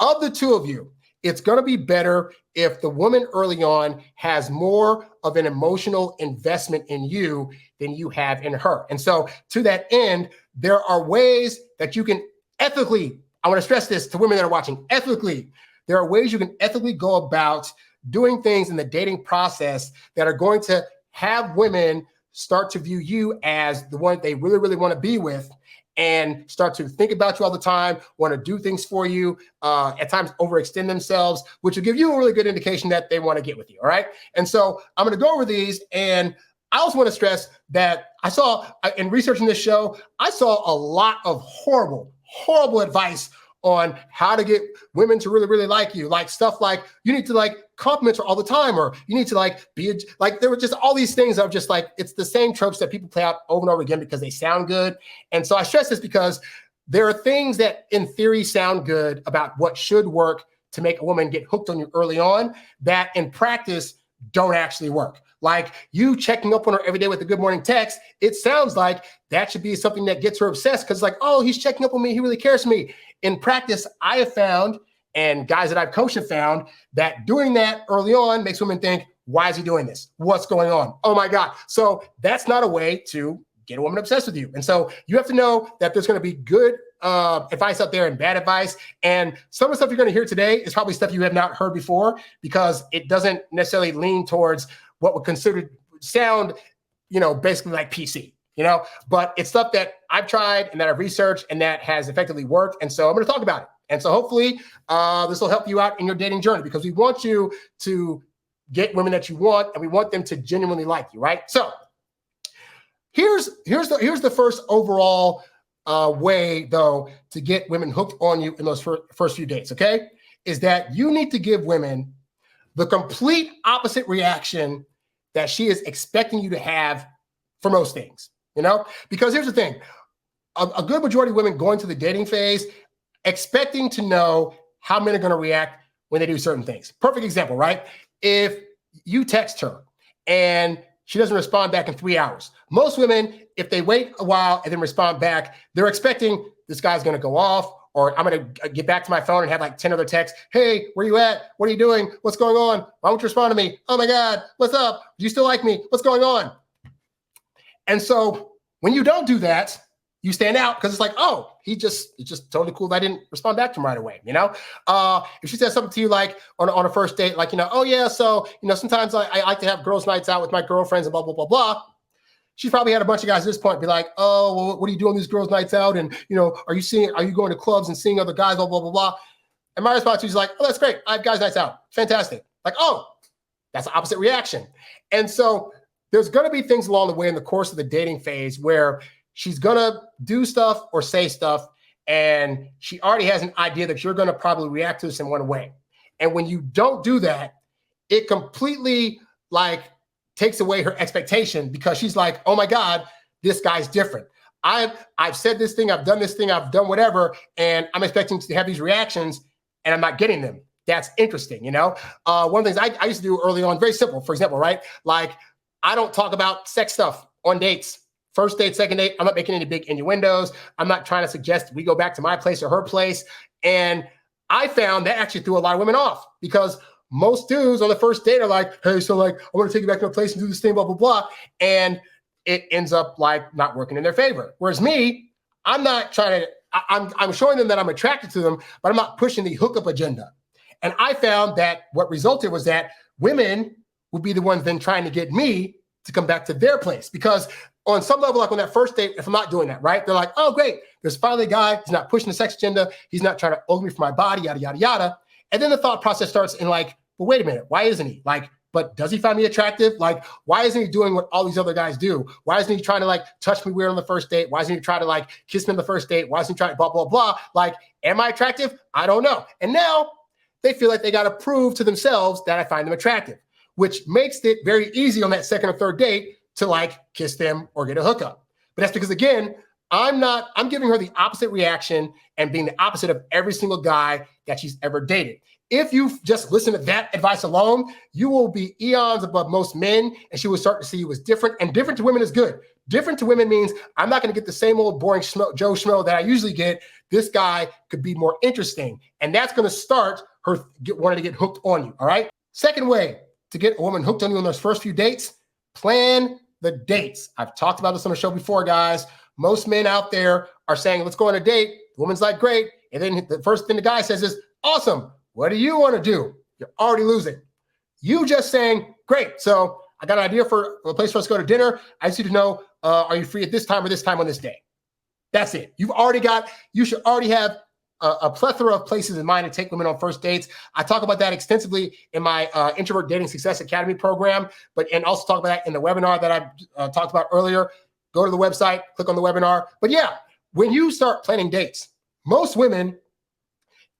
of the two of you, it's going to be better if the woman early on has more of an emotional investment in you than you have in her. And so to that end, there are ways that you can ethically, I want to stress this to women that are watching, ethically, there are ways you can ethically go about doing things in the dating process that are going to have women start to view you as the one they really, really want to be with and start to think about you all the time, want to do things for you, at times overextend themselves, which will give you a really good indication that they want to get with you, all right? And so I'm going to go over these, and I also want to stress that I saw, in researching this show, I saw a lot of horrible advice on how to get women to really, really like you. Like stuff like you need to like compliment her all the time, or you need to like there were just all these things of just like, it's the same tropes that people play out over and over again because they sound good. And so I stress this because there are things that in theory sound good about what should work to make a woman get hooked on you early on that in practice don't actually work. Like you checking up on her every day with a good morning text, it sounds like that should be something that gets her obsessed because like, oh, he's checking up on me. He really cares for me. In practice, I have found, and guys that I've coached have found, that doing that early on makes women think, why is he doing this? What's going on? Oh my God. So that's not a way to get a woman obsessed with you. And so you have to know that there's going to be good advice out there and bad advice. And some of the stuff you're going to hear today is probably stuff you have not heard before because it doesn't necessarily lean towards what would consider sound, basically like PC. But it's stuff that I've tried and that I've researched and that has effectively worked. And so I'm going to talk about it. And so hopefully this will help you out in your dating journey because we want you to get women that you want and we want them to genuinely like you, right? So here's the first overall way, though, to get women hooked on you in those first few dates, okay? Is that you need to give women the complete opposite reaction that she is expecting you to have for most things. Because here's the thing, a good majority of women go into the dating phase expecting to know how men are going to react when they do certain things. Perfect example, right? If you text her and she doesn't respond back in 3 hours, most women, if they wait a while and then respond back, they're expecting this guy's going to go off, or I'm going to get back to my phone and have like 10 other texts. Hey, where you at? What are you doing? What's going on? Why won't you respond to me? Oh my God, what's up? Do you still like me? What's going on? And so when you don't do that, you stand out because it's like, oh, it's just totally cool that I didn't respond back to him right away. If she says something to you like on a first date, like, oh yeah, so, sometimes I like to have girls' nights out with my girlfriends and blah, blah, blah, blah. She's probably had a bunch of guys at this point be like, oh, well, what are you doing these girls' nights out? And, are you going to clubs and seeing other guys, blah, blah, blah, blah. And my response is like, oh, that's great. I have guys' nights out. Fantastic. Like, oh, that's the opposite reaction. And so there's going to be things along the way in the course of the dating phase where she's going to do stuff or say stuff, and she already has an idea that you're going to probably react to this in one way. And when you don't do that, it completely takes away her expectation because she's like, oh my God, this guy's different. I've said this thing, I've done this thing, I've done whatever, and I'm expecting to have these reactions and I'm not getting them. That's interesting. One of the things I used to do early on, very simple, for example, right? Like I don't talk about sex stuff on dates. First date, second date, I'm not making any big innuendos. I'm not trying to suggest we go back to my place or her place. And I found that actually threw a lot of women off because most dudes on the first date are like, hey, so I want to take you back to my place and do this thing, blah, blah, blah. And it ends up not working in their favor. Whereas me, I'm not trying to, I'm showing them that I'm attracted to them, but I'm not pushing the hookup agenda. And I found that what resulted was that women would be the ones then trying to get me to come back to their place because on some level, like on that first date, if I'm not doing that, right? They're like, oh, great. There's finally a guy. He's not pushing the sex agenda. He's not trying to ogle me for my body, yada, yada, yada. And then the thought process starts in well, wait a minute. Why isn't he? But does he find me attractive? Why isn't he doing what all these other guys do? Why isn't he trying to touch me weird on the first date? Why isn't he trying to kiss me on the first date? Why isn't he trying to blah, blah, blah? Am I attractive? I don't know. And now they feel like they got to prove to themselves that I find them attractive, which makes it very easy on that second or third date to kiss them or get a hookup. But that's because, again, I'm giving her the opposite reaction and being the opposite of every single guy that she's ever dated. If you just listen to that advice alone, you will be eons above most men, and she will start to see you as different. And different to women is good. Different to women means I'm not going to get the same old boring Joe Schmo that I usually get this guy could be more interesting. And that's going to start her wanting to get hooked on you, all right? Second way to get a woman hooked on you on those first few dates, plan the dates. I've talked about this on the show before, guys. Most men out there are saying, let's go on a date. The woman's like, great. And then the first thing the guy says is, awesome. What do you want to do? You're already losing. You just saying, great. So I got an idea for a place for us to go to dinner. I just need to know, are you free at this time or this time on this day? That's it. You should already have a plethora of places in mind to take women on first dates. I talk about that extensively in my Introvert Dating Success Academy program, and also talk about that in the webinar that I talked about earlier. Go to the website, click on the webinar. But yeah, when you start planning dates, most women,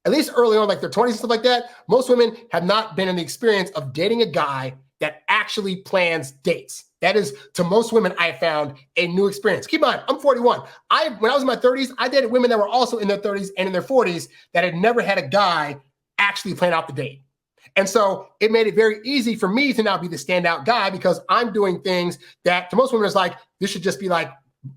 at least early on, like their 20s and stuff like that, most women have not been in the experience of dating a guy that actually plans dates. That is, to most women, I found a new experience. Keep in mind, I'm 41. When I was in my 30s, I dated women that were also in their 30s and in their 40s that had never had a guy actually plan out the date. And so it made it very easy for me to now be the standout guy because I'm doing things that to most women is like, this should just be like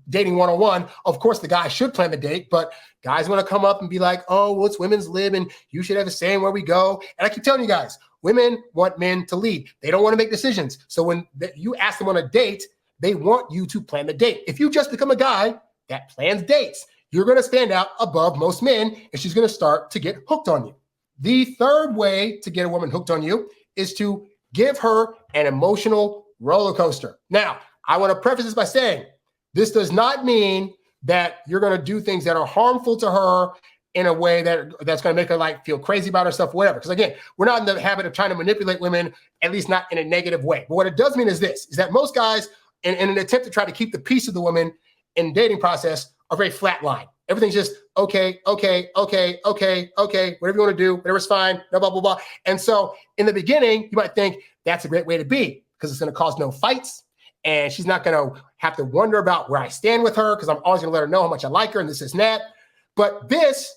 dating one-on-one. Of course, the guy should plan the date, but guys want to come up and be like, oh, well, it's women's lib and you should have a say in where we go. And I keep telling you guys, women want men to lead. They don't want to make decisions. So when you ask them on a date, they want you to plan the date. If you just become a guy that plans dates, you're going to stand out above most men and she's going to start to get hooked on you. The third way to get a woman hooked on you is to give her an emotional roller coaster. Now, I want to preface this by saying, this does not mean that you're going to do things that are harmful to her in a way that's going to make her like feel crazy about herself, whatever. Because again, we're not in the habit of trying to manipulate women, at least not in a negative way. But what it does mean is this, is that most guys, in an attempt to try to keep the peace of the woman in the dating process, are very flat line. Everything's just, okay, whatever you want to do, whatever's fine, blah, blah, blah, blah. And so in the beginning, you might think that's a great way to be because it's going to cause no fights. And she's not going to have to wonder about where I stand with her because I'm always going to let her know how much I like her and this and that. But this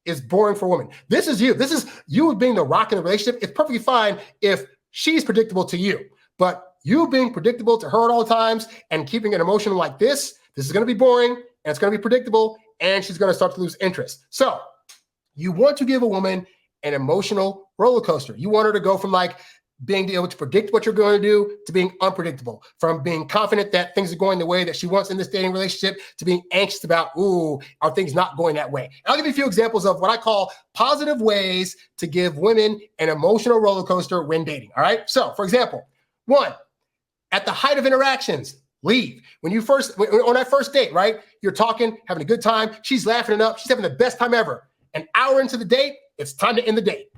is boring for women. This is you. This is you being the rock in the relationship. It's perfectly fine if she's predictable to you. But you being predictable to her at all times and keeping it emotional like this is going to be boring and it's going to be predictable and she's going to start to lose interest. So you want to give a woman an emotional roller coaster. You want her to go from like being able to predict what you're going to do to being unpredictable, from being confident that things are going the way that she wants in this dating relationship to being anxious about, ooh, are things not going that way? And I'll give you a few examples of what I call positive ways to give women an emotional roller coaster when dating. All right. So for example, one, at the height of interactions, leave. On that first date, right? You're talking, having a good time. She's laughing it up. She's having the best time ever. An hour into the date, it's time to end the date.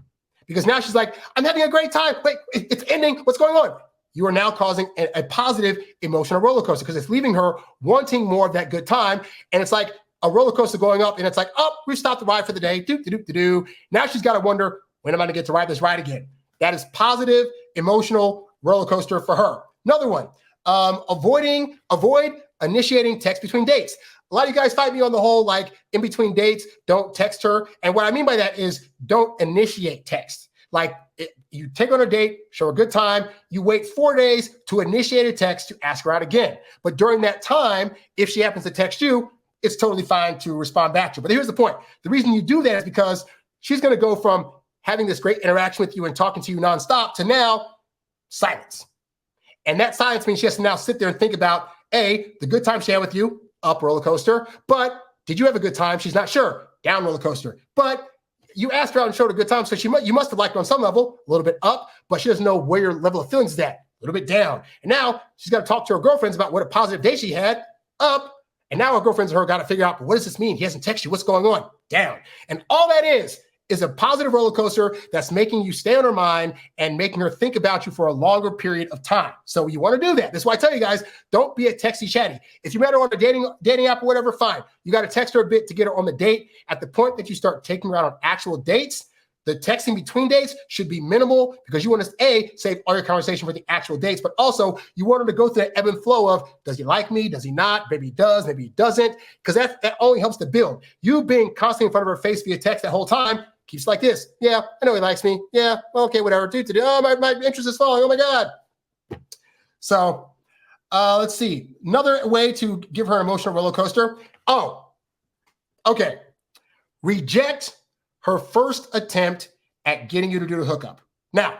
Because now she's like, I'm having a great time. Wait, it's ending. What's going on? You are now causing a positive emotional roller coaster because it's leaving her wanting more of that good time. And it's like a roller coaster going up and it's like, oh, we've stopped the ride for the day. Do. Now she's got to wonder, when am I going to get to ride this ride again? That is positive emotional roller coaster for her. Another one, avoid initiating text between dates. A lot of you guys fight me on the whole, like in between dates, don't text her. And what I mean by that is don't initiate text. Like you take her on a date, show her a good time. You wait 4 days to initiate a text to ask her out again. But during that time, if she happens to text you, it's totally fine to respond back to her. But here's the point. The reason you do that is because she's going to go from having this great interaction with you and talking to you nonstop to now silence. And that silence means she has to now sit there and think about, A, the good time she had with you, up roller coaster. But did you have a good time? She's not sure. Down roller coaster. But you asked her out and showed a good time. So you must have liked her on some level, a little bit up, but she doesn't know where your level of feelings is at, a little bit down. And now she's got to talk to her girlfriends about what a positive day she had, up. And now her girlfriends and her got to figure out, well, what does this mean? He hasn't texted you. What's going on? Down. And all that is a positive roller coaster that's making you stay on her mind and making her think about you for a longer period of time. So you want to do that. That's why I tell you guys, don't be a texty chatty. If you met her on a dating app or whatever, fine. You got to text her a bit to get her on the date. At the point that you start taking her out on actual dates, the texting between dates should be minimal because you want to, A, save all your conversation for the actual dates, but also you want her to go through that ebb and flow of, does he like me? Does he not? Maybe he does, maybe he doesn't, because that only helps to build. You being constantly in front of her face via text that whole time keeps like this. Yeah, I know he likes me. Yeah, okay, whatever. Oh, my interest is falling. Oh my God. So let's see. Another way to give her an emotional roller coaster. Oh, okay. reject her first attempt at getting you to do the hookup. Now,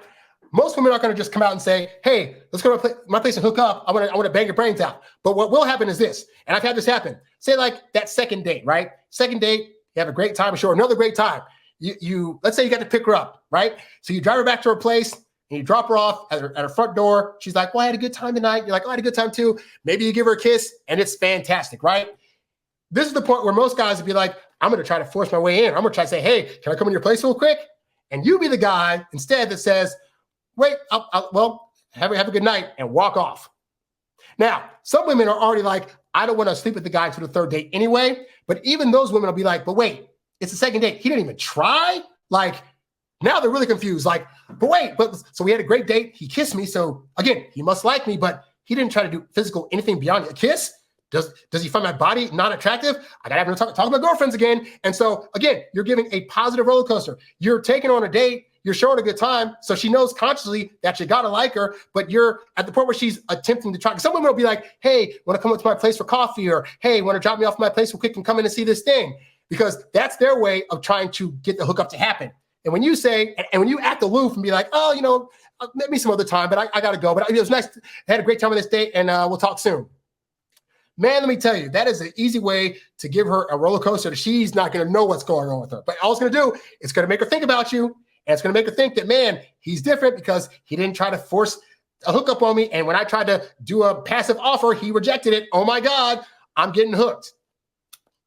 most women aren't going to just come out and say, hey, let's go to my place and hook up. I want to bang your brains out. But what will happen is this, and I've had this happen. Say like that second date, right? Second date, you have a great time, sure, another great time. You let's say you got to pick her up, right? So you drive her back to her place and you drop her off at her front door. She's like, well, I had a good time tonight. You're like, oh, I had a good time too. Maybe you give her a kiss and it's fantastic, right? This is the point where most guys would be like, I'm going to try to force my way in. I'm going to try to say, hey, can I come in your place real quick? And you be the guy instead that says, wait, well, have a good night and walk off. Now, some women are already like, I don't want to sleep with the guy until the third date anyway. But even those women will be like, but wait, it's the second date. He didn't even try. Like now they're really confused. Like, but wait, so we had a great date. He kissed me. So again, he must like me, but he didn't try to do physical anything beyond a kiss. Does he find my body not attractive? I gotta have to talk to my girlfriends again. And so again, you're giving a positive roller coaster. You're taking on a date. You're showing a good time. So she knows consciously that you gotta like her, but you're at the point where she's attempting to try. Some women will be like, hey, want to come up to my place for coffee? Or hey, want to drop me off at my place real quick and come in and see this thing? Because that's their way of trying to get the hookup to happen. And when you say, and when you act aloof and be like, oh, maybe some other time, but I gotta go. But it was nice. I had a great time on this date and we'll talk soon. Man, let me tell you, that is an easy way to give her a roller coaster that she's not going to know what's going on with her. But all it's going to do, it's going to make her think about you. And it's going to make her think that, man, he's different because he didn't try to force a hookup on me. And when I tried to do a passive offer, he rejected it. Oh, my God, I'm getting hooked.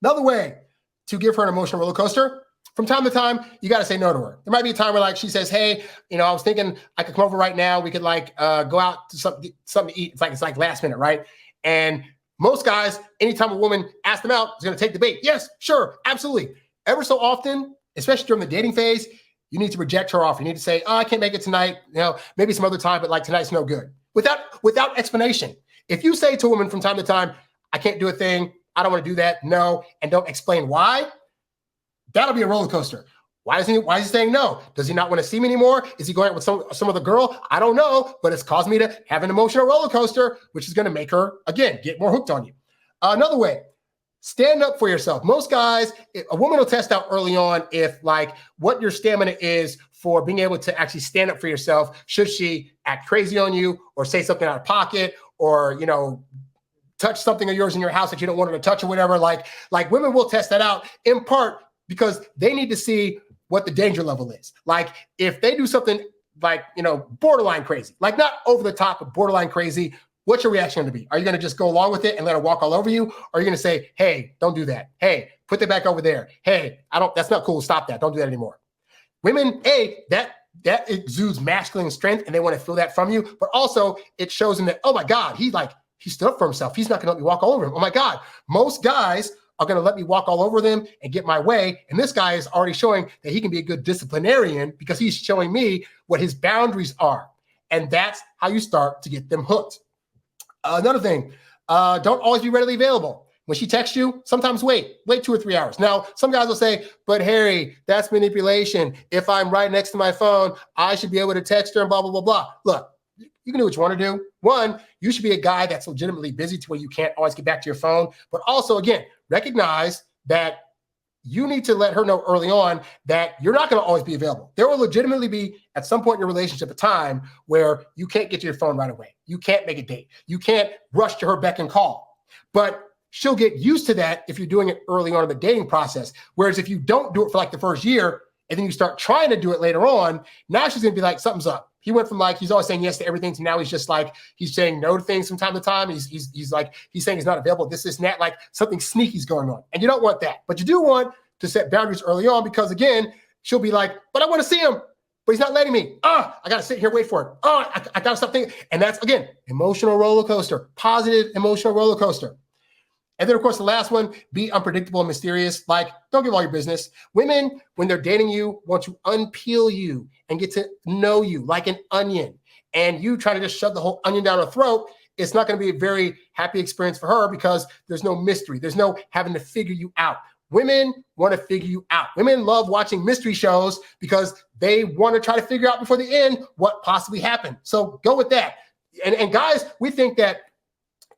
Another way to give her an emotional roller coaster, from time to time, you got to say no to her. There might be a time where like she says, hey, I was thinking I could come over right now. We could like go out to something to eat. It's like last minute, right? And most guys, anytime a woman asks them out, is going to take the bait. Yes, sure, absolutely. Ever so often, especially during the dating phase, you need to reject her offer. You need to say, oh, I can't make it tonight. Maybe some other time, but like tonight's no good. Without explanation. If you say to a woman from time to time, I can't do a thing, I don't want to do that, no, and don't explain why, that'll be a roller coaster. Why is he saying no? Does he not want to see me anymore? Is he going out with some other girl? I don't know, but it's caused me to have an emotional roller coaster, which is going to make her, again, get more hooked on you. Another way, stand up for yourself. Most guys, a woman will test out early on if like what your stamina is for being able to actually stand up for yourself. Should she act crazy on you or say something out of pocket or, touch something of yours in your house that you don't want her to touch or whatever. Like women will test that out in part because they need to see what the danger level is. Like if they do something like, borderline crazy, like not over the top, but borderline crazy, what's your reaction going to be? Are you going to just go along with it and let her walk all over you? Or are you going to say, hey, don't do that. Hey, put that back over there. Hey, that's not cool. Stop that. Don't do that anymore. Women, that exudes masculine strength and they want to feel that from you, but also it shows them that, oh my God, he stood up for himself. He's not going to let me walk all over him. Oh my God. Most guys are going to let me walk all over them and get my way. And this guy is already showing that he can be a good disciplinarian because he's showing me what his boundaries are. And that's how you start to get them hooked. Another thing, don't always be readily available. When she texts you, sometimes wait 2 or 3 hours. Now, some guys will say, but Harry, that's manipulation. If I'm right next to my phone, I should be able to text her and blah, blah, blah, blah. Look, you can do what you want to do. One, you should be a guy that's legitimately busy to where you can't always get back to your phone. But also, again, recognize that you need to let her know early on that you're not going to always be available. There will legitimately be, at some point in your relationship, a time where you can't get to your phone right away. You can't make a date. You can't rush to her beck and call. But she'll get used to that if you're doing it early on in the dating process. Whereas if you don't do it for like the first year, and then you start trying to do it later on, now she's going to be like, something's up. He went from like, he's always saying yes to everything to now he's just like, he's saying no to things from time to time. He's saying he's not available. This and that, like something sneaky's going on. And you don't want that. But you do want to set boundaries early on because again, she'll be like, but I want to see him, but he's not letting me. I got to sit here, wait for it. I got to stop thinking. And that's, again, emotional roller coaster, positive emotional roller coaster. And then, of course, the last one, be unpredictable and mysterious. Like, don't give all your business. Women, when they're dating you, want to unpeel you and get to know you like an onion. And you try to just shove the whole onion down her throat, it's not going to be a very happy experience for her because there's no mystery. There's no having to figure you out. Women want to figure you out. Women love watching mystery shows because they want to try to figure out before the end what possibly happened. So go with that. And guys, we think that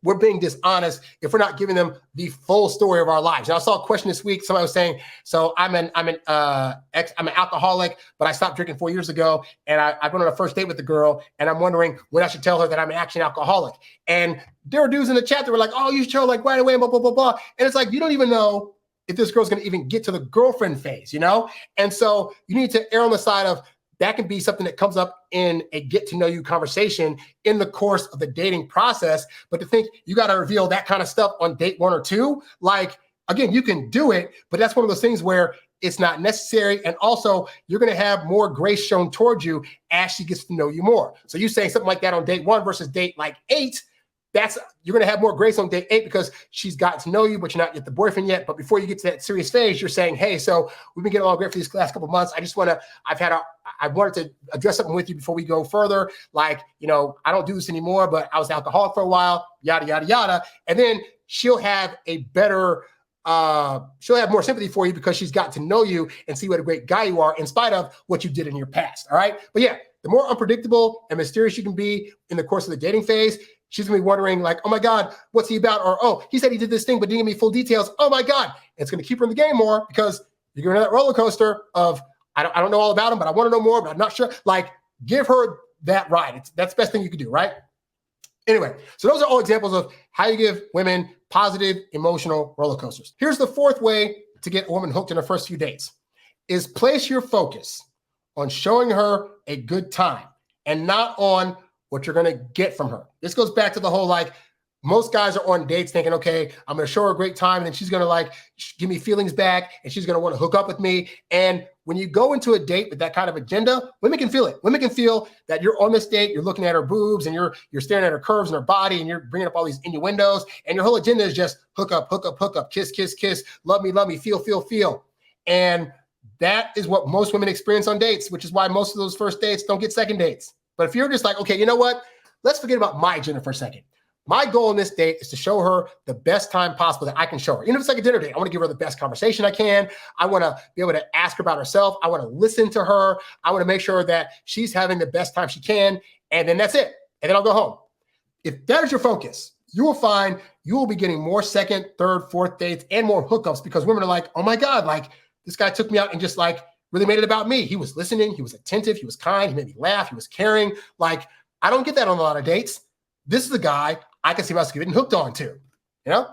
we're being dishonest if we're not giving them the full story of our lives. Now, I saw a question this week. Somebody was saying, so I'm an alcoholic, but I stopped drinking 4 years ago, and I went on a first date with the girl, and I'm wondering when I should tell her that I'm actually an alcoholic. And there were dudes in the chat that were like, oh, you should tell her like right away, blah, blah, blah, blah. And it's like, you don't even know if this girl's going to even get to the girlfriend phase, you know? And so you need to err on the side of that can be something that comes up in a get to know you conversation in the course of the dating process. But to think you got to reveal that kind of stuff on date 1 or 2, like, again, you can do it, but that's one of those things where it's not necessary. And also you're going to have more grace shown towards you as she gets to know you more. So you saying something like that on date 1 versus date like 8, you're going to have more grace on date 8 because she's gotten to know you, but you're not yet the boyfriend yet. But before you get to that serious phase, you're saying, hey, so we've been getting along great for these last couple of months. I wanted to address something with you before we go further. Like, you know, I don't do this anymore, but I was an alcoholic for a while, yada, yada, yada. And then she'll have more sympathy for you because she's gotten to know you and see what a great guy you are in spite of what you did in your past. All right. But yeah, the more unpredictable and mysterious you can be in the course of the dating phase, she's going to be wondering like, oh my God, what's he about? Or, oh, he said he did this thing, but didn't give me full details. Oh my God. And it's going to keep her in the game more because you're going to that roller coaster of, I don't know all about him, but I want to know more, but I'm not sure. Like, give her that ride. That's the best thing you can do, right? Anyway, so those are all examples of how you give women positive emotional roller coasters. Here's the 4th way to get a woman hooked in her first few dates is place your focus on showing her a good time and not on what you're going to get from her. This goes back to the whole, like, most guys are on dates thinking, okay, I'm going to show her a great time, and then she's going to like give me feelings back, and she's going to want to hook up with me. And when you go into a date with that kind of agenda, women can feel it. Women can feel that you're on this date, you're looking at her boobs, and you're staring at her curves and her body, and you're bringing up all these innuendos, and your whole agenda is just hook up, hook up, hook up, kiss, kiss, kiss, love me, feel, feel, feel. And that is what most women experience on dates, which is why most of those first dates don't get second dates. But if you're just like, okay, you know what? Let's forget about my agenda for a second. My goal in this date is to show her the best time possible that I can show her. Even if it's like a dinner date, I want to give her the best conversation I can. I want to be able to ask her about herself. I want to listen to her. I want to make sure that she's having the best time she can. And then that's it. And then I'll go home. If that is your focus, you will find you will be getting more second, third, fourth dates and more hookups because women are like, oh my God, like this guy took me out and just like really made it about me. He was listening. He was attentive. He was kind. He made me laugh. He was caring. Like, I don't get that on a lot of dates. This is the guy I can see myself getting hooked on too, you know?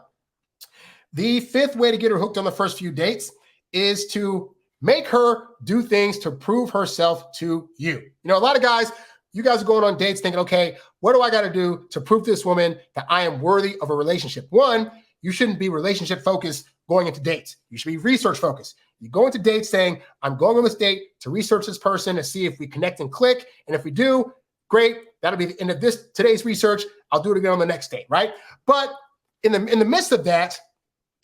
The 5th way to get her hooked on the first few dates is to make her do things to prove herself to you. You know, a lot of guys, you guys are going on dates thinking, okay, what do I got to do to prove to this woman that I am worthy of a relationship? One, you shouldn't be relationship focused going into dates. You should be research focused. You go into dates saying, I'm going on this date to research this person to see if we connect and click. And if we do, great. That'll be the end of today's research. I'll do it again on the next date, right? But in the midst of that,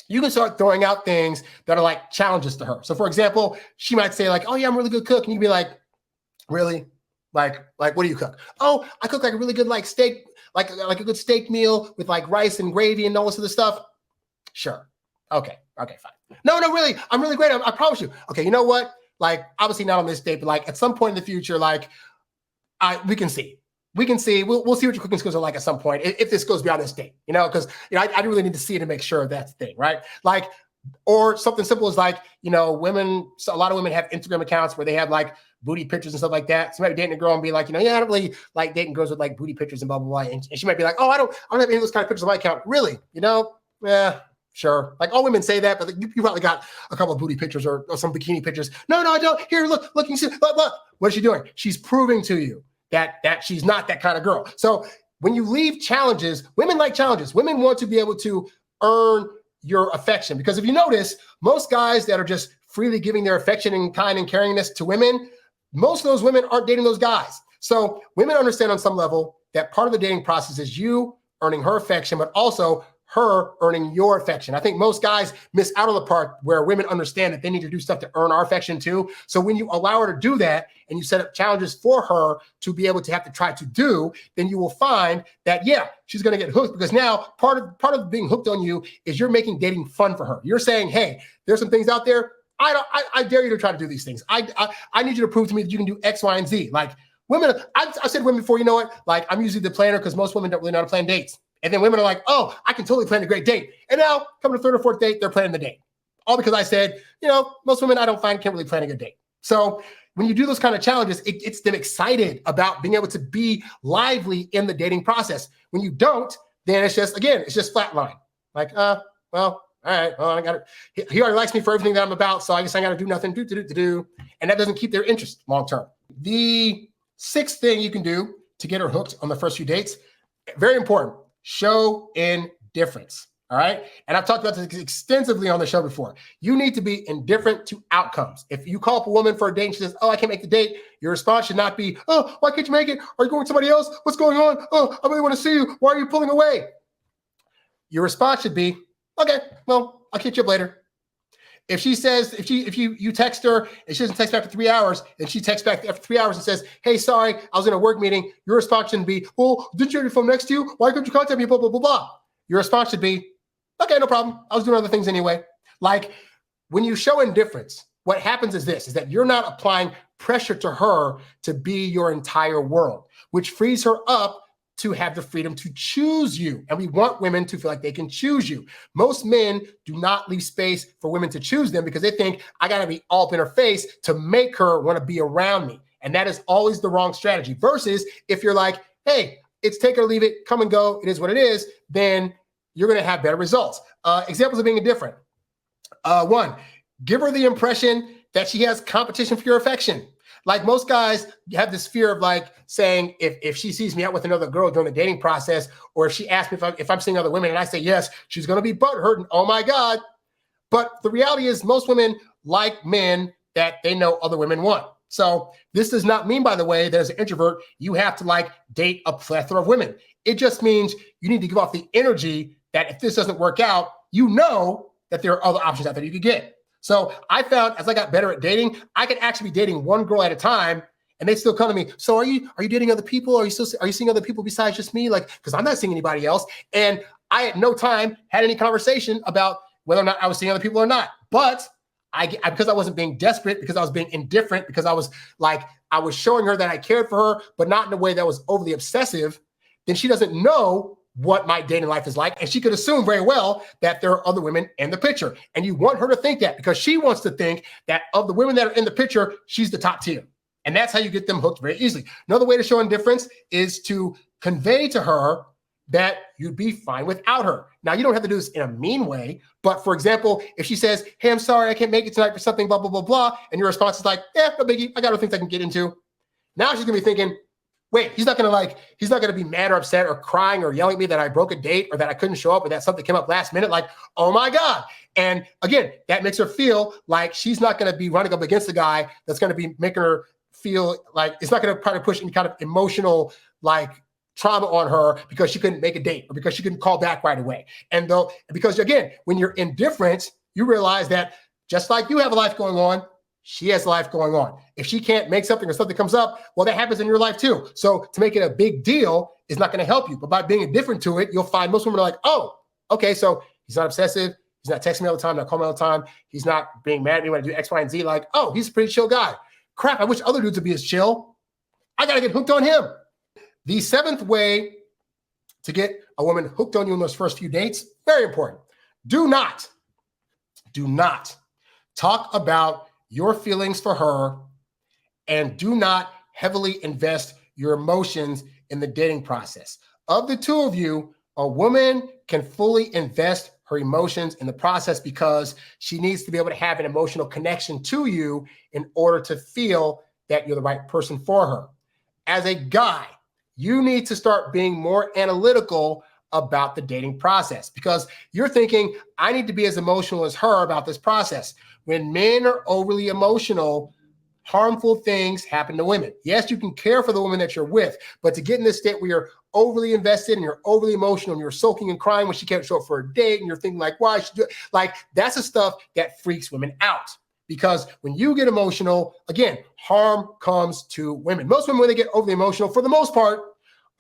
you can start throwing out things that are like challenges to her. So for example, she might say like, oh yeah, I'm a really good cook. And you can be like, really? Like, what do you cook? Oh, I cook like a really good like steak, like a good steak meal with like rice and gravy and all this other stuff. Sure. Okay, fine. No, really, I'm really great. I promise you. Okay, you know what? Like, obviously not on this date, but like at some point in the future, like, we can see. We'll see what your cooking skills are like at some point if this goes beyond this date, you know, because I really need to see it to make sure that's the thing, right? Like, or something simple as like, you know, a lot of women have Instagram accounts where they have like booty pictures and stuff like that. So you might be dating a girl and be like, you know, yeah, I don't really like dating girls with like booty pictures and blah, blah, blah. And she might be like, oh, I don't have any of those kind of pictures on my account. Really? You know? Yeah, sure. Like all women say that, but you probably got a couple of booty pictures or some bikini pictures. No, I don't. Here, look, you see, look. What is she doing? She's proving to you that she's not that kind of girl. So when you leave challenges, women like challenges. Women want to be able to earn your affection. Because if you notice, most guys that are just freely giving their affection and kind and caringness to women, most of those women aren't dating those guys. So women understand on some level that part of the dating process is you earning her affection, but also her earning your affection. I think most guys miss out on the part where women understand that they need to do stuff to earn our affection too. So when you allow her to do that and you set up challenges for her to be able to have to try to do, then you will find that, yeah, she's going to get hooked because now part of being hooked on you is you're making dating fun for her. You're saying, hey, there's some things out there. I dare you to try to do these things. I need you to prove to me that you can do X, Y, and Z. Like women, I've said to women before, you know what? Like I'm usually the planner because most women don't really know how to plan dates. And then women are like, oh, I can totally plan a great date. And now, coming to third or fourth date, they're planning the date. All because I said, most women I don't find can't really plan a good date. So when you do those kind of challenges, it gets them excited about being able to be lively in the dating process. When you don't, then it's just flatline. Like, well, all right, well, he already likes me for everything that I'm about, so I guess I got to do nothing, do. And that doesn't keep their interest long term. The sixth thing you can do to get her hooked on the first few dates, very important, show indifference. All right. And I've talked about this extensively on the show before. You need to be indifferent to outcomes. If you call up a woman for a date and she says, oh, I can't make the date, your response should not be, oh, why can't you make it? Are you going with somebody else? What's going on? Oh, I really want to see you. Why are you pulling away? Your response should be, okay, well, I'll catch you up later. If she says, if you text her and she doesn't text back for 3 hours and she texts back after 3 hours and says, hey, sorry, I was in a work meeting, your response shouldn't be, well, didn't you have your phone next to you? Why couldn't you contact me? Blah, blah, blah, blah. Your response should be, okay, no problem. I was doing other things anyway. Like when you show indifference, what happens is this, is that you're not applying pressure to her to be your entire world, which frees her up to have the freedom to choose you. And we want women to feel like they can choose you. Most men do not leave space for women to choose them because they think I got to be all up in her face to make her want to be around me. And that is always the wrong strategy versus if you're like, hey, it's take it or leave it, come and go. It is what it is. Then you're going to have better results. Examples of being indifferent. One, give her the impression that she has competition for your affection. Like most guys have this fear of like saying, if she sees me out with another girl during the dating process, or if she asks me if I'm seeing other women and I say yes, she's going to be butthurt and oh my God. But the reality is most women like men that they know other women want. So this does not mean, by the way, that as an introvert, you have to like date a plethora of women. It just means you need to give off the energy that if this doesn't work out, you know that there are other options out there you could get. So I found as I got better at dating, I could actually be dating one girl at a time and they still come to me. So are you dating other people? Are you seeing other people besides just me? Like, because I'm not seeing anybody else. And I at no time had any conversation about whether or not I was seeing other people or not. But because I wasn't being desperate, because I was being indifferent, because I was showing her that I cared for her, but not in a way that was overly obsessive, then she doesn't know what my dating life is like. And she could assume very well that there are other women in the picture. And you want her to think that because she wants to think that of the women that are in the picture, she's the top tier. And that's how you get them hooked very easily. Another way to show indifference is to convey to her that you'd be fine without her. Now, you don't have to do this in a mean way, but for example, if she says, hey, I'm sorry, I can't make it tonight for something, blah, blah, blah, blah, and your response is like, yeah, no biggie, I got other things I can get into. Now she's gonna be thinking, wait, he's not gonna be mad or upset or crying or yelling at me that I broke a date or that I couldn't show up or that something came up last minute, like, oh my God. And again, that makes her feel like she's not gonna be running up against the guy that's gonna be making her feel like it's not gonna try to push any kind of emotional like trauma on her because she couldn't make a date or because she couldn't call back right away. And because again, when you're indifferent, you realize that just like you have a life going on, she has life going on. If she can't make something or something comes up, well, that happens in your life too. So to make it a big deal is not going to help you. But by being indifferent to it, you'll find most women are like, oh, okay, so he's not obsessive. He's not texting me all the time, not calling me all the time. He's not being mad at me when I do X, Y, and Z. Like, oh, he's a pretty chill guy. Crap, I wish other dudes would be as chill. I got to get hooked on him. The seventh way to get a woman hooked on you in those first few dates, very important. Do not talk about your feelings for her, and do not heavily invest your emotions in the dating process. Of the two of you, a woman can fully invest her emotions in the process because she needs to be able to have an emotional connection to you in order to feel that you're the right person for her. As a guy, you need to start being more analytical about the dating process because you're thinking, I need to be as emotional as her about this process. When men are overly emotional, harmful things happen to women. Yes, you can care for the woman that you're with, but to get in this state where you're overly invested and you're overly emotional and you're sulking and crying when she can't show up for a date and you're thinking like, why should you do it? Like that's the stuff that freaks women out. Because when you get emotional, again, harm comes to women. Most women, when they get overly emotional, for the most part,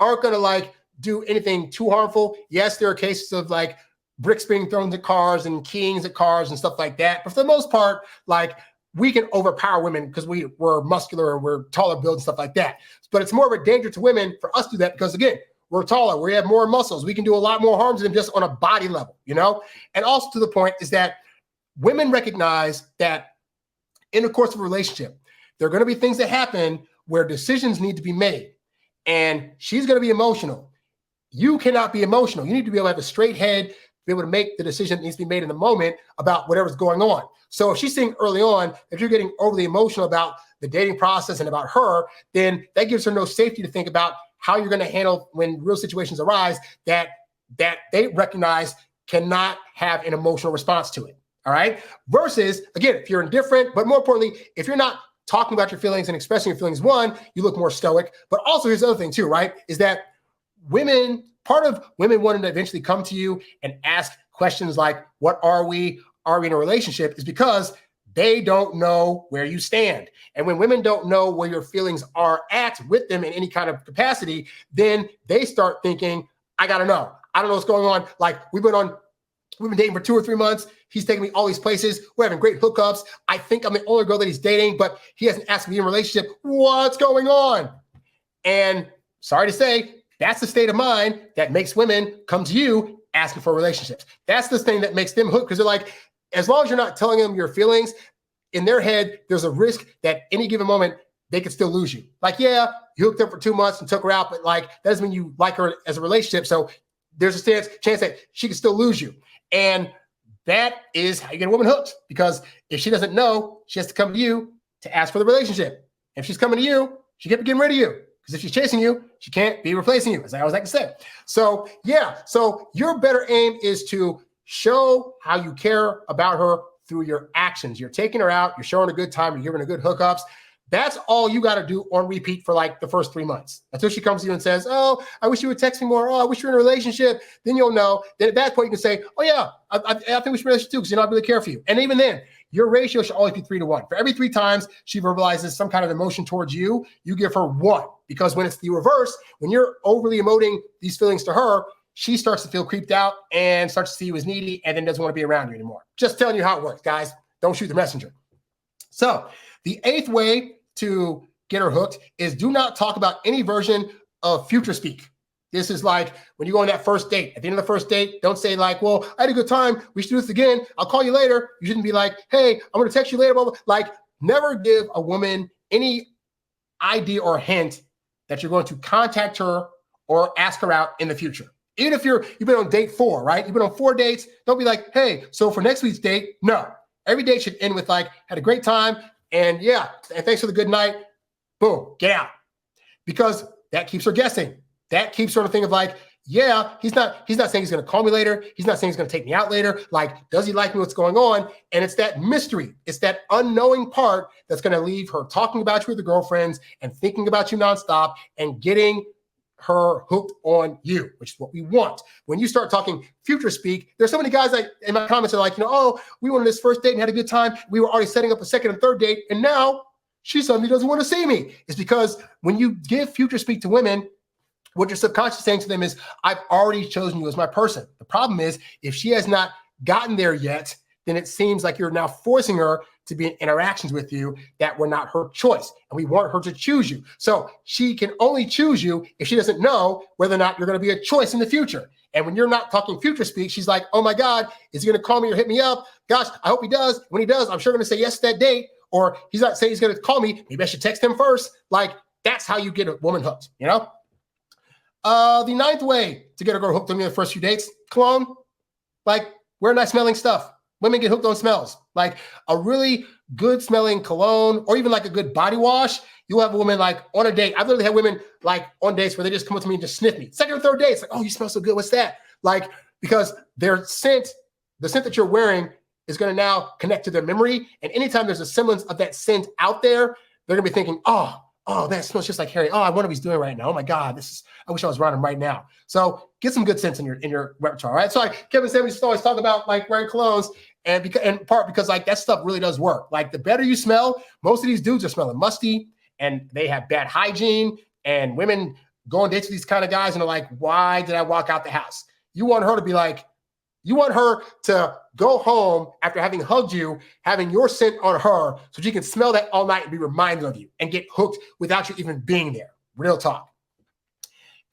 aren't going to like do anything too harmful. Yes, there are cases of like bricks being thrown at cars and keyings at cars and stuff like that. But for the most part, like we can overpower women because we're muscular and we're taller build and stuff like that. But it's more of a danger to women for us to do that because again, we're taller, we have more muscles, we can do a lot more harm to them just on a body level, you know? And also to the point is that women recognize that in the course of a relationship, there are going to be things that happen where decisions need to be made. And she's going to be emotional. You cannot be emotional. You need to be able to have a straight head, be able to make the decision that needs to be made in the moment about whatever's going on. So if she's seeing early on that you're getting overly emotional about the dating process and about her, then that gives her no safety to think about how you're going to handle when real situations arise that they recognize cannot have an emotional response to it. All right. Versus, again, if you're indifferent, but more importantly, if you're not talking about your feelings and expressing your feelings, one, you look more stoic. But also, here's the other thing, too, right? Is that part of women wanting to eventually come to you and ask questions like, what are we? Are we in a relationship? Is because they don't know where you stand. And when women don't know where your feelings are at with them in any kind of capacity, then they start thinking, I got to know. I don't know what's going on. Like, we've been dating for 2 or 3 months. He's taking me all these places. We're having great hookups. I think I'm the only girl that he's dating, but he hasn't asked me in a relationship. What's going on? And sorry to say, that's the state of mind that makes women come to you asking for relationships. That's the thing that makes them hooked, because they're like, as long as you're not telling them your feelings, in their head, there's a risk that any given moment, they could still lose you. Like, yeah, you hooked up for 2 months and took her out, but like, that doesn't mean you like her as a relationship. So there's a chance that she could still lose you. And that is how you get a woman hooked, because if she doesn't know, she has to come to you to ask for the relationship. If she's coming to you, she can't be getting rid of you, because if she's chasing you, she can't be replacing you, as I always like to say. So yeah, so your better aim is to show how you care about her through your actions. You're taking her out, you're showing a good time, you're giving her good hookups. That's all you got to do on repeat for like the first 3 months until she comes to you and says, oh, I wish you would text me more. Oh, I wish you were in a relationship. Then you'll know. Then at that point, you can say, oh, yeah, I think we should be in a relationship too, because you know, I really care for you. And even then, your ratio should always be 3 to 1. For every 3 times she verbalizes some kind of emotion towards you, you give her 1. Because when it's the reverse, when you're overly emoting these feelings to her, she starts to feel creeped out and starts to see you as needy and then doesn't want to be around you anymore. Just telling you how it works, guys. Don't shoot the messenger. So the 8th way to get her hooked is do not talk about any version of future speak. This is like when you go on that first date. At the end of the first date, don't say like, well, I had a good time. We should do this again. I'll call you later. You shouldn't be like, hey, I'm going to text you later. Blah, blah. Like, never give a woman any idea or hint that you're going to contact her or ask her out in the future. Even if you've been on date 4, right? You've been on 4 dates. Don't be like, hey, so for next week's date, no. Every date should end with like, had a great time. And yeah, and thanks for the good night. Boom, get out. Because that keeps her guessing. That keeps her on the thing of like, yeah, he's not saying he's going to call me later. He's not saying he's going to take me out later. Like, does he like me? What's going on? And it's that mystery. It's that unknowing part that's going to leave her talking about you with her girlfriends and thinking about you nonstop and getting her hooked on you, which is what we want. When you start talking future speak, there's so many guys like in my comments are like, oh, we went on this first date and had a good time. We were already setting up a second and third date. And now she suddenly doesn't want to see me. It's because when you give future speak to women, what your subconscious is saying to them is, I've already chosen you as my person. The problem is if she has not gotten there yet, then it seems like you're now forcing her to be in interactions with you that were not her choice. And we want her to choose you. So she can only choose you if she doesn't know whether or not you're going to be a choice in the future. And when you're not talking future speak, she's like, oh my God, is he going to call me or hit me up? Gosh, I hope he does. When he does, I'm sure going to say yes to that date. Or he's not saying he's going to call me. Maybe I should text him first. Like, that's how you get a woman hooked, you know? The 9th way to get a girl hooked on me in the first few dates, cologne. Like, wear nice smelling stuff. Women get hooked on smells. Like a really good smelling cologne or even like a good body wash. You'll have a woman like on a date. I've literally had women like on dates where they just come up to me and just sniff me. Second or third date, it's like, oh, you smell so good. What's that? Like, because their scent, the scent that you're wearing is going to now connect to their memory. And anytime there's a semblance of that scent out there, they're going to be thinking, oh, that smells just like Harry. Oh, I wonder what he's doing right now. Oh my God, I wish I was around him right now. So get some good scents in your repertoire, right? So like Kevin said, we just always talk about like wearing colognes, and in part because like that stuff really does work. Like the better you smell, most of these dudes are smelling musty and they have bad hygiene, and women go on dates with these kind of guys and are like, why did I walk out the house? You want her to be like, you want her to go home after having hugged you, having your scent on her so she can smell that all night and be reminded of you and get hooked without you even being there. Real talk.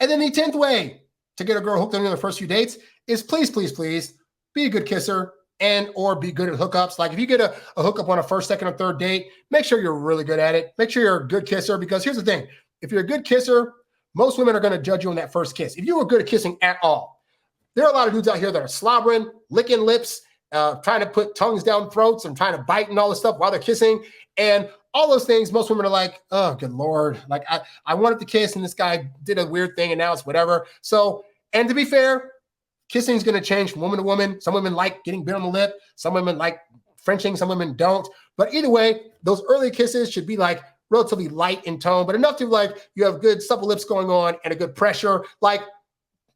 And then the 10th way to get a girl hooked on you in the first few dates is please, please, please be a good kisser and or be good at hookups. Like if you get a hookup on a first, second, or third date, make sure you're really good at it. Make sure you're a good kisser, because here's the thing. If you're a good kisser, most women are going to judge you on that first kiss. If you were good at kissing at all, there are a lot of dudes out here that are slobbering, licking lips, trying to put tongues down throats and trying to bite and all this stuff while they're kissing. And all those things, most women are like, oh, good Lord. Like I wanted to kiss and this guy did a weird thing and now it's whatever. So, and to be fair, kissing is going to change from woman to woman. Some women like getting bit on the lip. Some women like Frenching. Some women don't. But either way, those early kisses should be like relatively light in tone, but enough to like you have good supple lips going on and a good pressure. Like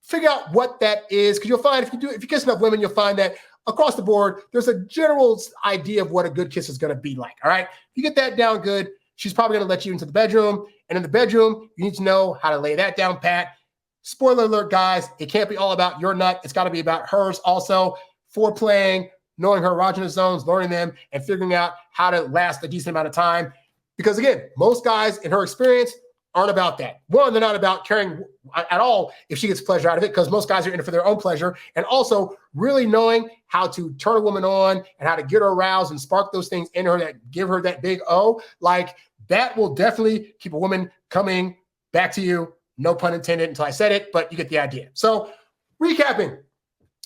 figure out what that is, because you'll find if you kiss enough women, you'll find that across the board, there's a general idea of what a good kiss is going to be like. All right. If you get that down good, she's probably going to let you into the bedroom. And in the bedroom, you need to know how to lay that down pat. Spoiler alert, guys, it can't be all about your nut. It's got to be about hers also. Foreplaying, knowing her erogenous zones, learning them, and figuring out how to last a decent amount of time. Because again, most guys in her experience aren't about that. One, they're not about caring at all if she gets pleasure out of it, because most guys are in it for their own pleasure. And also really knowing how to turn a woman on and how to get her aroused and spark those things in her that give her that big O. Like that will definitely keep a woman coming back to you. No pun intended until I said it, but you get the idea. So recapping,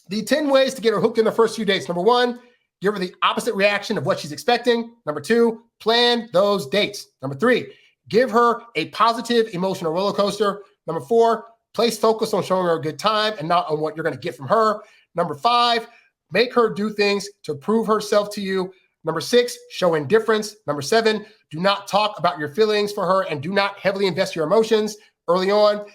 the 10 ways to get her hooked in the first few dates. Number 1, give her the opposite reaction of what she's expecting. Number 2, plan those dates. Number 3, give her a positive emotional roller coaster. Number 4, place focus on showing her a good time and not on what you're going to get from her. Number 5, make her do things to prove herself to you. Number 6, show indifference. Number 7, do not talk about your feelings for her and do not heavily invest your emotions early on.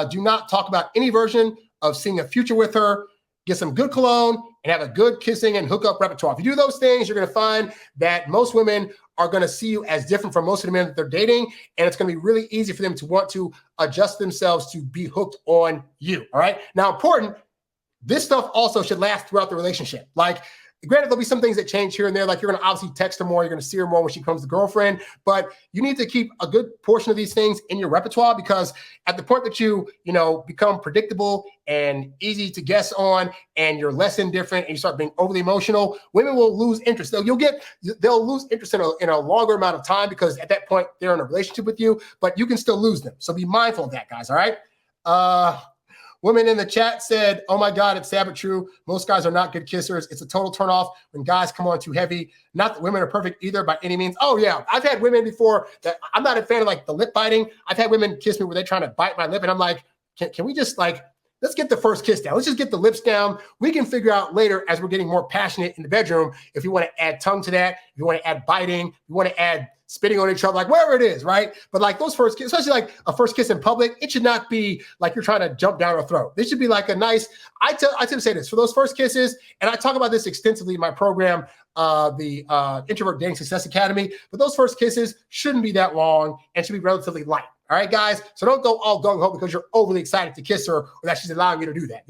Do not talk about any version of seeing a future with her. Get some good cologne and have a good kissing and hookup repertoire. If you do those things, you're going to find that most women are going to see you as different from most of the men that they're dating. And it's going to be really easy for them to want to adjust themselves to be hooked on you. All right. Now, important, this stuff also should last throughout the relationship. Like, granted, there'll be some things that change here and there. Like you're going to obviously text her more. You're going to see her more when she becomes the girlfriend. But you need to keep a good portion of these things in your repertoire, because at the point that you become predictable and easy to guess on and you're less indifferent and you start being overly emotional, women will lose interest. They'll lose interest in a longer amount of time, because at that point they're in a relationship with you, but you can still lose them. So be mindful of that, guys. All right. Women in the chat said, oh my God, it's sad but true. Most guys are not good kissers. It's a total turnoff when guys come on too heavy. Not that women are perfect either by any means. Oh yeah, I've had women before that I'm not a fan of, like the lip biting. I've had women kiss me where they're trying to bite my lip and I'm like, can we just let's get the first kiss down. Let's just get the lips down. We can figure out later as we're getting more passionate in the bedroom if you want to add tongue to that, if you want to add biting, if you want to add spitting on each other, like wherever it is, right? But like those first kiss, especially like a first kiss in public, it should not be like you're trying to jump down her throat. This should be like a nice, I tend to say this, for those first kisses, and I talk about this extensively in my program, the Introvert Dating Success Academy, but those first kisses shouldn't be that long and should be relatively light. All right, guys? So don't go all gung-ho because you're overly excited to kiss her or that she's allowing you to do that,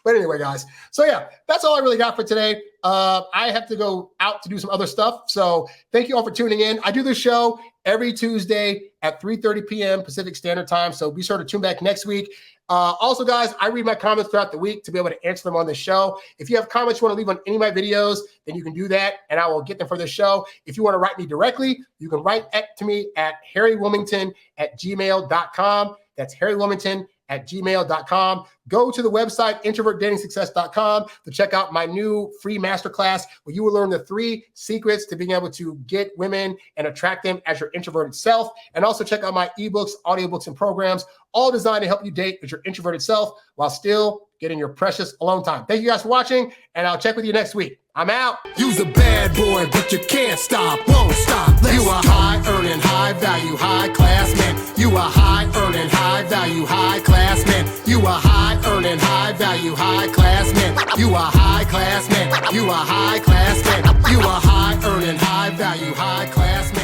But anyway, guys, so yeah, that's all I really got for today. I have to go out to do some other stuff. So thank you all for tuning in. I do this show every Tuesday at 3:30 p.m. Pacific Standard Time. So be sure to tune back next week. Also, guys, I read my comments throughout the week to be able to answer them on the show. If you have comments you want to leave on any of my videos, then you can do that, and I will get them for the show. If you want to write me directly, you can write to me at harrywilmington@gmail.com. That's harrywilmington@gmail.com. Go to the website, introvertdatingsuccess.com, to check out my new free masterclass where you will learn the 3 secrets to being able to get women and attract them as your introverted self. And also check out my ebooks, audiobooks, and programs, all designed to help you date as your introverted self while still getting your precious alone time. Thank you guys for watching, and I'll check with you next week. I'm out. You's a bad boy, but you can't stop, won't stop. You a high-earning, high-value, high-class man. You a high-earning, high-value, high-class man. You a high-earning, high-value, high-class man. You a high-class man. You a high-class man. You a high-earning, high-value, high-class man.